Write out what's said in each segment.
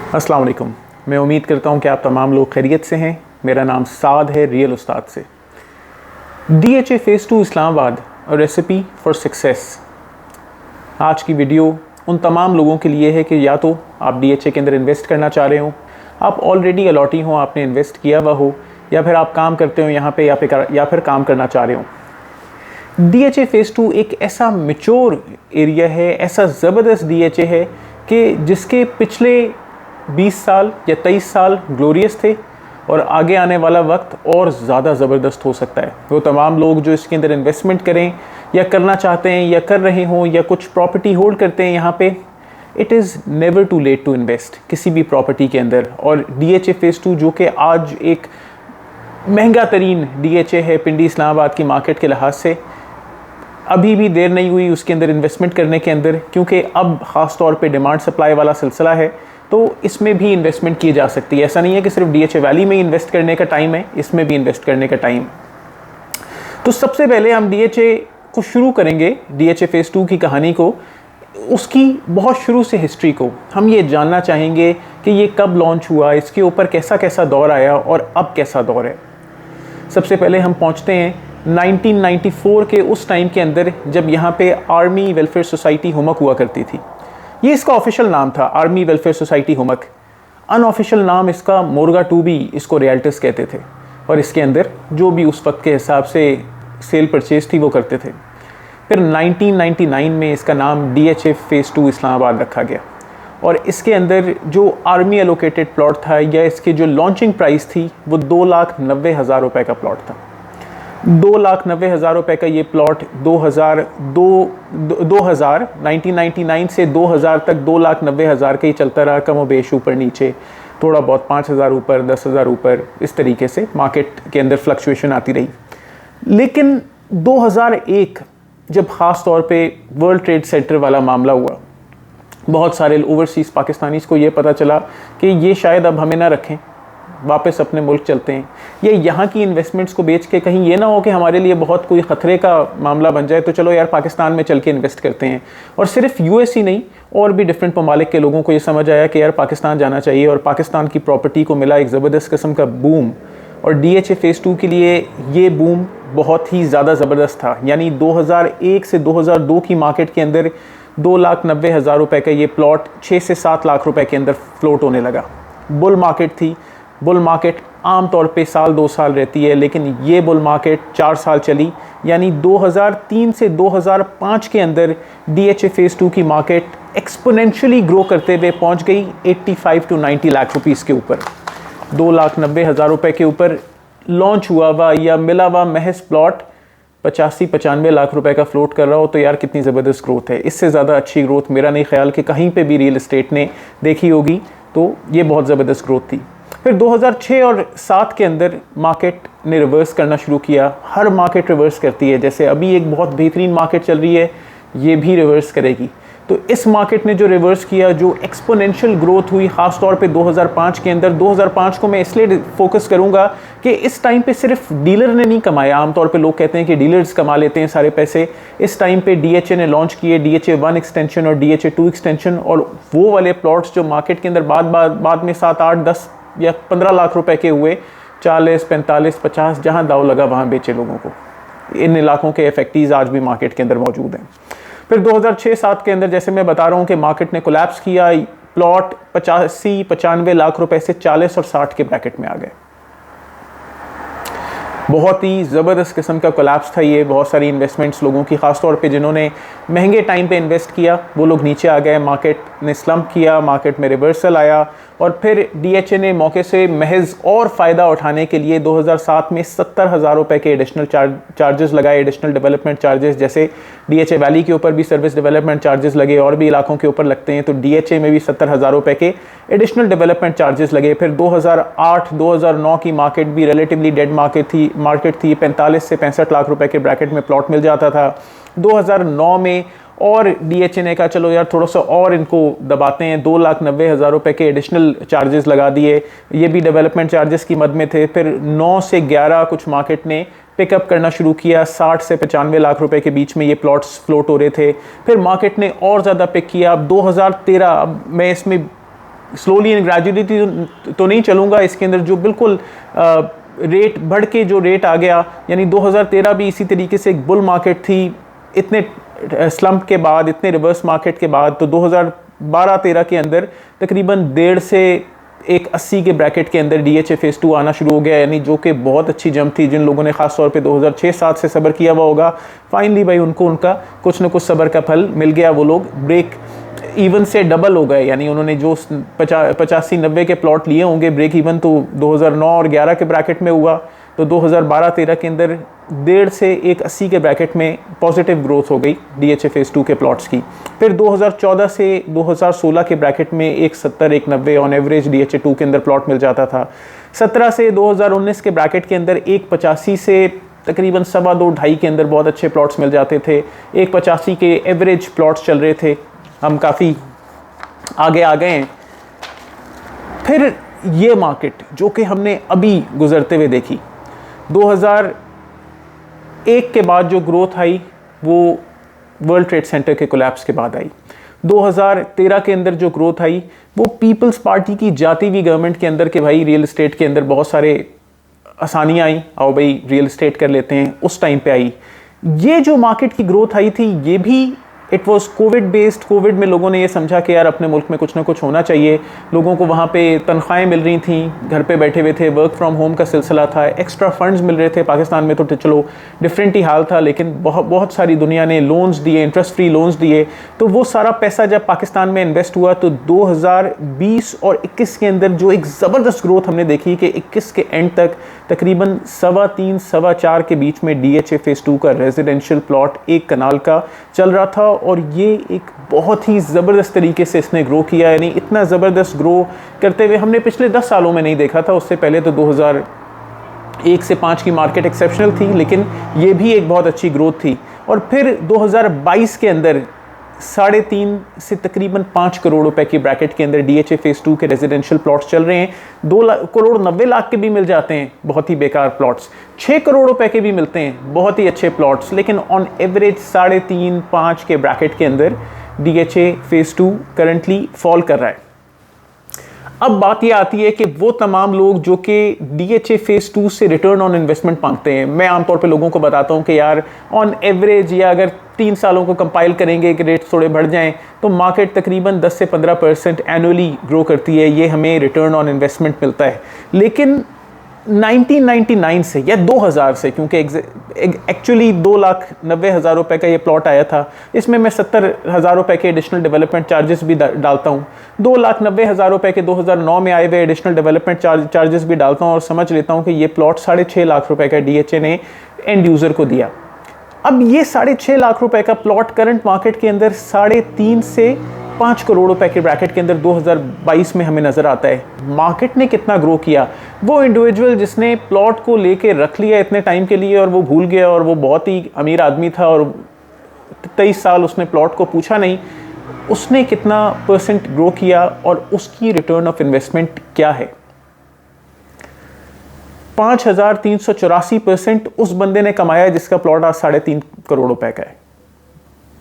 अस्सलाम वालेकुम। मैं उम्मीद करता हूँ कि आप तमाम लोग खैरियत से हैं। मेरा नाम साद है, रियल उस्ताद से। DHA phase 2 Islamabad, a recipe for success. आज की वीडियो उन तमाम लोगों के लिए है कि या तो आप DHA के अंदर इन्वेस्ट करना चाह रहे हो, आप ऑलरेडी अलॉटी हो, आपने इन्वेस्ट किया हुआ हो, या फिर आप काम करते हो यहाँ पे या फिर काम करना चाह रहे हो। DHA फेज़ 2 एक ऐसा मैच्योर एरिया है, ऐसा ज़बरदस्त DHA है कि जिसके पिछले 20 साल या 23 साल ग्लोरियस थे और आगे आने वाला वक्त और ज़्यादा ज़बरदस्त हो सकता है। वो तमाम लोग जो इसके अंदर इन्वेस्टमेंट करें या करना चाहते हैं या कर रहे हों या कुछ प्रॉपर्टी होल्ड करते हैं यहाँ पे, it is never too late to invest किसी भी प्रॉपर्टी के अंदर। और DHA फेज़ 2 जो कि आज एक महंगा तरीन DHA है पिंडी इस्लामाबाद की मार्केट के लिहाज से, अभी भी देर नहीं हुई उसके अंदर इन्वेस्टमेंट करने के अंदर, क्योंकि अब ख़ास तौर पे डिमांड सप्लाई वाला सिलसिला है, तो इसमें भी इन्वेस्टमेंट की जा सकती है। ऐसा नहीं है कि सिर्फ DHA वैली में इन्वेस्ट करने का टाइम है, इसमें भी इन्वेस्ट करने का टाइम। तो सबसे पहले हम DHA को शुरू करेंगे, DHA फेज़ 2 की कहानी को, उसकी बहुत शुरू से हिस्ट्री को। हम ये जानना चाहेंगे कि ये कब लॉन्च हुआ, इसके ऊपर कैसा कैसा दौर आया और अब कैसा दौर है। सबसे पहले हम पहुँचते हैं 1994 के उस टाइम के अंदर, जब यहाँ पे आर्मी वेलफेयर सोसाइटी हुमक हुआ करती थी। ये इसका ऑफिशियल नाम था, आर्मी वेलफेयर सोसाइटी हुमक। अनऑफिशियल नाम इसका मोरगा टूबी, इसको रियल्टर्स कहते थे, और इसके अंदर जो भी उस वक्त के हिसाब से सेल परचेज थी वो करते थे। फिर 1999 में इसका नाम DHA फेज़ 2 इस्लामाबाद रखा गया, और इसके अंदर जो आर्मी एलोकेटेड प्लॉट था या इसकी जो लॉन्चिंग प्राइस थी वो 2,90,000 रुपये का प्लॉट था। 2,90,000 रुपये का ये प्लॉट 1999 से 2000 तक 2,90,000 का ही चलता रहा, कम व बेश ऊपर नीचे, थोड़ा बहुत 5,000 ऊपर 10,000 ऊपर, इस तरीके से मार्केट के अंदर फ्लक्चुएशन आती रही। लेकिन 2001 जब ख़ास तौर पे वर्ल्ड ट्रेड सेंटर वाला मामला हुआ, बहुत सारे ओवरसीज़ पाकिस्तानीज़ को ये पता चला कि ये शायद अब हमें ना रखें, वापस अपने मुल्क चलते हैं, या यहाँ की इन्वेस्टमेंट्स को बेच के कहीं ये ना हो कि हमारे लिए बहुत कोई ख़तरे का मामला बन जाए, तो चलो यार पाकिस्तान में चल के इन्वेस्ट करते हैं। और सिर्फ US ही नहीं, और भी डिफरेंट ममालिक के लोगों को ये समझ आया कि यार पाकिस्तान जाना चाहिए, और पाकिस्तान की प्रॉपर्टी को मिला एक ज़बरदस्त किस्म का बूम। और DHA फेज़ 2 के लिए ये बूम बहुत ही ज़्यादा ज़बरदस्त था। यानी 2001 से 2002 की मार्केट के अंदर 2,90,000 रुपये का ये प्लॉट 6 से 7 लाख रुपए के अंदर फ्लोट होने लगा। बुल मार्केट थी। बुल मार्केट आम तौर पे साल 2 साल रहती है, लेकिन ये बुल मार्केट 4 साल चली। यानी 2003 से 2005 के अंदर DHA फेज़ 2 की मार्केट एक्सपोनेंशियली ग्रो करते हुए पहुंच गई 85 to 90 लाख रुपीस के ऊपर। 2,90,000 रुपये के ऊपर लॉन्च हुआ हुआ या मिला हुआ महज प्लॉट 85-95 लाख रुपए का फ्लोट कर रहा हो, तो यार कितनी ज़बरदस्त ग्रोथ है। इससे ज़्यादा अच्छी ग्रोथ मेरा नहीं ख्याल कि कहीं पे भी रियल एस्टेट ने देखी होगी, तो ये बहुत ज़बरदस्त ग्रोथ थी। फिर 2006 और 2007 के अंदर मार्केट ने रिवर्स करना शुरू किया। हर मार्केट रिवर्स करती है, जैसे अभी एक बहुत बेहतरीन मार्केट चल रही है, ये भी रिवर्स करेगी। तो इस मार्केट ने जो रिवर्स किया, जो एक्सपोनेंशियल ग्रोथ हुई ख़ास तौर पे 2005 के अंदर। 2005 को मैं इसलिए फोकस करूंगा कि इस टाइम पे सिर्फ डीलर ने नहीं कमाया। आमतौर पे लोग कहते हैं कि डीलर्स कमा लेते हैं सारे पैसे। इस टाइम पे DHA ने लॉन्च किए DHA 1 एक्सटेंशन और DHA 2 एक्सटेंशन, और वो वाले प्लॉट्स जो मार्केट के अंदर बाद में 7, 8, 10 या 15 लाख रुपए के हुए, 40, 45, 50 जहाँ दाव लगा वहाँ बेचे लोगों को। इन इलाकों के इफेक्टीज आज भी मार्केट के अंदर मौजूद हैं। फिर 2006-07 के अंदर जैसे मैं बता रहा हूँ कि मार्केट ने कोलैप्स किया, प्लॉट 85-95 लाख रुपए से 40 और 60 के ब्रैकेट में आ गए। बहुत ही ज़बरदस्त किस्म का कोलैप्स था ये। बहुत सारी इन्वेस्टमेंट्स लोगों की, ख़ास तौर पे जिन्होंने महंगे टाइम पे इन्वेस्ट किया, वो लोग नीचे आ गए। मार्केट ने स्लम्प किया, मार्केट में रिवर्सल आया, और फिर DHA ने मौके से महज और फ़ायदा उठाने के लिए 2007 में 70,000 रुपये के एडिशनल चार्जेस लगाए, एडिशनल डेवलपमेंट चार्जेस। जैसे DHA वैली के ऊपर भी सर्विस डेवलपमेंट चार्जेस लगे, और भी इलाकों के ऊपर लगते हैं, तो DHA में भी 70,000 रुपये के एडिशनल डेवलपमेंट चार्जेस लगे। फिर 2008-2009 की मार्केट भी रिलेटिवली डेड मार्केट थी। 45 से 65 लाख रुपए के ब्रैकेट में प्लॉट मिल जाता था। 2009 में और DHA ने कहा चलो यार थोड़ा सा और इनको दबाते हैं, 2,90,000 रुपए के एडिशनल चार्जेस लगा दिए, ये भी डेवलपमेंट चार्जेस की मद में थे। फिर 9 से 11 कुछ मार्केट ने पिकअप करना शुरू किया, 60 से 95 लाख रुपए के बीच में ये प्लॉट्स फ्लोट हो रहे थे। फिर मार्केट ने और ज़्यादा पिक किया। अब 2013, अब मैं इसमें स्लोली एंड ग्रेजुअली तो नहीं चलूँगा, इसके अंदर जो बिल्कुल रेट बढ़ के जो रेट आ गया, यानी 2013 भी इसी तरीके से एक बुल मार्केट थी, इतने स्लम्प के बाद, इतने रिवर्स मार्केट के बाद, तो 2012-13 के अंदर तकरीबन 1.5 से 1.80 के ब्रैकेट के अंदर DHA फेज़ 2 आना शुरू हो गया, यानी जो कि बहुत अच्छी जंप थी। जिन लोगों ने ख़ास तौर पे 2006-7 से सब्र किया हुआ होगा, फाइनली भाई उनको उनका कुछ ना कुछ सब्र का फल मिल गया। वो लोग ब्रेक इवन से डबल हो गए, यानी उन्होंने जो 85-90 के प्लॉट लिए होंगे, ब्रेक इवन तो 2009 और 11 के ब्रैकेट में हुआ, तो 2012-13 के अंदर 1.5 से 1.80 के ब्रैकेट में पॉजिटिव ग्रोथ हो गई DHA फेज़ 2 के प्लॉट्स की। फिर 2014 से 2016 के ब्रैकेट में 1.70-1.90 ऑन एवरेज DHA 2 के अंदर प्लॉट मिल जाता था। 17 से 2019 के ब्रैकेट के अंदर 1.85 से तकरीबन 2.25-2.5 के अंदर बहुत अच्छे प्लॉट्स मिल जाते थे। 1.85 के एवरेज प्लॉट्स चल रहे थे, हम काफ़ी आगे आ गए हैं। फिर ये मार्केट जो कि हमने अभी गुजरते हुए देखी, 2001 के बाद जो ग्रोथ आई वो वर्ल्ड ट्रेड सेंटर के कोलैप्स के बाद आई। 2013 के अंदर जो ग्रोथ आई वो पीपल्स पार्टी की जाती हुई गवर्नमेंट के अंदर के भाई रियल एस्टेट के अंदर बहुत सारे आसानियाँ आई, आओ भाई रियल एस्टेट कर लेते हैं, उस टाइम पे आई। ये जो मार्केट की ग्रोथ आई थी ये भी it was Covid based. Covid में लोगों ने ये समझा कि यार अपने मुल्क में कुछ ना कुछ होना चाहिए, लोगों को वहाँ पे तनख्वाहें मिल रही थी, घर पे बैठे हुए थे, वर्क फ्रॉम होम का सिलसिला था, एक्स्ट्रा फंड्स मिल रहे थे। पाकिस्तान में तो चलो डिफरेंट ही हाल था, लेकिन बहुत सारी दुनिया ने लोन्स दिए, इंटरेस्ट फ्री लोन्स दिए, तो वो सारा पैसा जब पाकिस्तान में इन्वेस्ट हुआ तो 2020 और 21 के अंदर जो एक ज़बरदस्त ग्रोथ हमने देखी कि 21 के एंड तक तकरीबन 3.25-4 के बीच में DHA फेज़ 2 का रेजिडेंशियल प्लॉट एक कनाल का चल रहा था, और ये एक बहुत ही ज़बरदस्त तरीके से इसने ग्रो किया। यानी इतना ज़बरदस्त ग्रो करते हुए हमने पिछले 10 सालों में नहीं देखा था। उससे पहले तो 2001 से 5 की मार्केट एक्सेप्शनल थी, लेकिन ये भी एक बहुत अच्छी ग्रोथ थी। और फिर 2022 के अंदर 3.5 से तकरीबन 5 करोड़ रुपए की ब्रैकेट के अंदर DHA फेज़ 2 के रेजिडेंशियल प्लॉट्स चल रहे हैं। 2.90 करोड़ के भी मिल जाते हैं बहुत ही बेकार प्लॉट्स, 6 करोड़ रुपए के भी मिलते हैं बहुत ही अच्छे प्लॉट्स, लेकिन ऑन एवरेज 3.5-5 के ब्रैकेट के अंदर DHA फेज़ 2 करंटली फॉल कर रहा है। अब बात ये आती है कि वो तमाम लोग जो कि DHA फेज़ 2 से रिटर्न ऑन इन्वेस्टमेंट मांगते हैं, मैं आमतौर पे लोगों को बताता हूँ कि यार ऑन एवरेज या अगर 3 सालों को कंपाइल करेंगे कि रेट्स थोड़े बढ़ जाएं तो मार्केट तकरीबन 10 से 15% एनुअली ग्रो करती है, ये हमें रिटर्न ऑन इन्वेस्टमेंट मिलता है। लेकिन 1999 से या 2000 से, क्योंकि एक्चुअली 2,90,000 रुपये का ये प्लॉट आया था, इसमें मैं 70,000 रुपये के एडिशनल डेवलपमेंट चार्जेस भी डालता हूँ, 2,90,000 रुपये के 2009 में आए हुए एडिशनल डेवलपमेंट चार्जेस भी डालता हूँ, और समझ लेता हूँ कि ये प्लॉट 6.5 लाख रुपये का DHA ने एंड यूज़र को दिया। अब ये 6.5 लाख रुपए का प्लॉट करंट मार्केट के अंदर 3.5 से 5 करोड़ रुपए के ब्रैकेट के अंदर 2022 में हमें नज़र आता है। मार्केट ने कितना ग्रो किया, वो इंडिविजुअल जिसने प्लॉट को लेके रख लिया इतने टाइम के लिए और वो भूल गया और वो बहुत ही अमीर आदमी था और 23 साल उसने प्लॉट को पूछा नहीं, उसने कितना % ग्रो किया और उसकी रिटर्न ऑफ इन्वेस्टमेंट क्या है। 5,384% उस बंदे ने कमाया जिसका प्लॉट आज 3.5 करोड़ रुपए का है।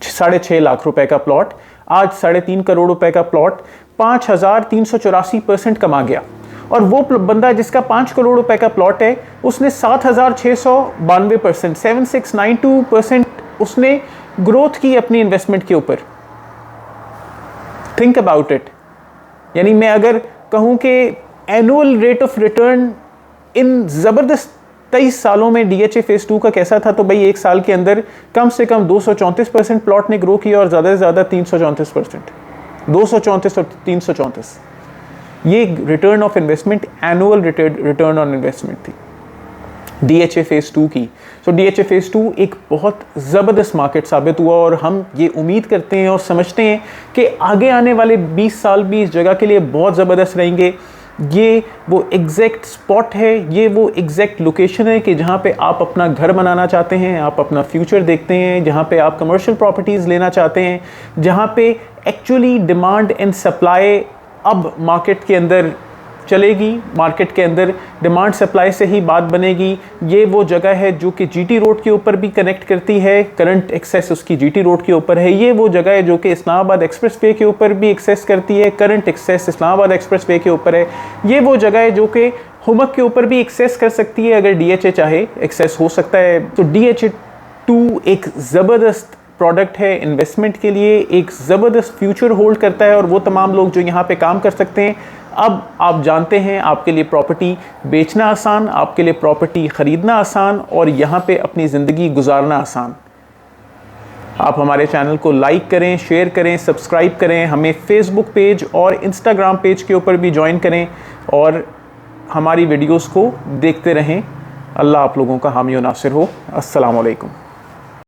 6.5 लाख रुपए का प्लॉट आज 3.5 करोड़ रुपए का प्लॉट 5,384% कमा गया। और वो बंदा जिसका 5 करोड़ रुपए का प्लॉट है उसने 7,692% 7692% उसने ग्रोथ की अपनी इन्वेस्टमेंट के ऊपर। थिंक अबाउट इट, यानी मैं अगर कहूं कि एनुअल रेट ऑफ रिटर्न इन ज़बरदस्त 23 सालों में DHA फेज़ 2 का कैसा था, तो भाई एक साल के अंदर कम से कम 234% प्लॉट ने ग्रो किया और ज़्यादा से ज़्यादा 334%, 234 और 334, ये return of investment, annual return on investment थी DHA फेज़ 2 की। तो DHA फेज़ 2 एक बहुत ज़बरदस्त मार्केट साबित हुआ और हम ये उम्मीद करते हैं और समझते हैं कि आगे आने वाले 20 साल भी इस जगह के लिए बहुत ज़बरदस्त रहेंगे। ये वो एग्जैक्ट स्पॉट है, ये वो एग्जैक्ट लोकेशन है कि जहाँ पे आप अपना घर बनाना चाहते हैं, आप अपना फ्यूचर देखते हैं, जहाँ पे आप कमर्शियल प्रॉपर्टीज़ लेना चाहते हैं, जहाँ पे एक्चुअली डिमांड एंड सप्लाई अब मार्केट के अंदर चलेगी मार्केट के अंदर, डिमांड सप्लाई से ही बात बनेगी। ये वो जगह है जो कि जीटी रोड के ऊपर भी कनेक्ट करती है, करंट एक्सेस उसकी जीटी रोड के ऊपर है। ये वो जगह है जो कि इस्लामाबाद एक्सप्रेसवे के ऊपर भी एक्सेस करती है, करंट एक्सेस इस्लामाबाद एक्सप्रेसवे के ऊपर है। ये वो जगह है जो कि हुमक के ऊपर भी एक्सेस कर सकती है, अगर डीएचए चाहे एक्सेस हो सकता है। तो DHA2 एक ज़बरदस्त प्रोडक्ट है इन्वेस्टमेंट के लिए, एक ज़बरदस्त फ्यूचर होल्ड करता है और वो तमाम लोग जो यहाँ पे काम कर सकते हैं। अब आप जानते हैं, आपके लिए प्रॉपर्टी बेचना आसान, आपके लिए प्रॉपर्टी ख़रीदना आसान और यहाँ पे अपनी ज़िंदगी गुजारना आसान। आप हमारे चैनल को लाइक करें, शेयर करें, सब्सक्राइब करें, हमें फेसबुक पेज और इंस्टाग्राम पेज के ऊपर भी ज्वाइन करें और हमारी वीडियोस को देखते रहें। अल्लाह आप लोगों का हामी और नासिर हो। अस्सलाम वालेकुम।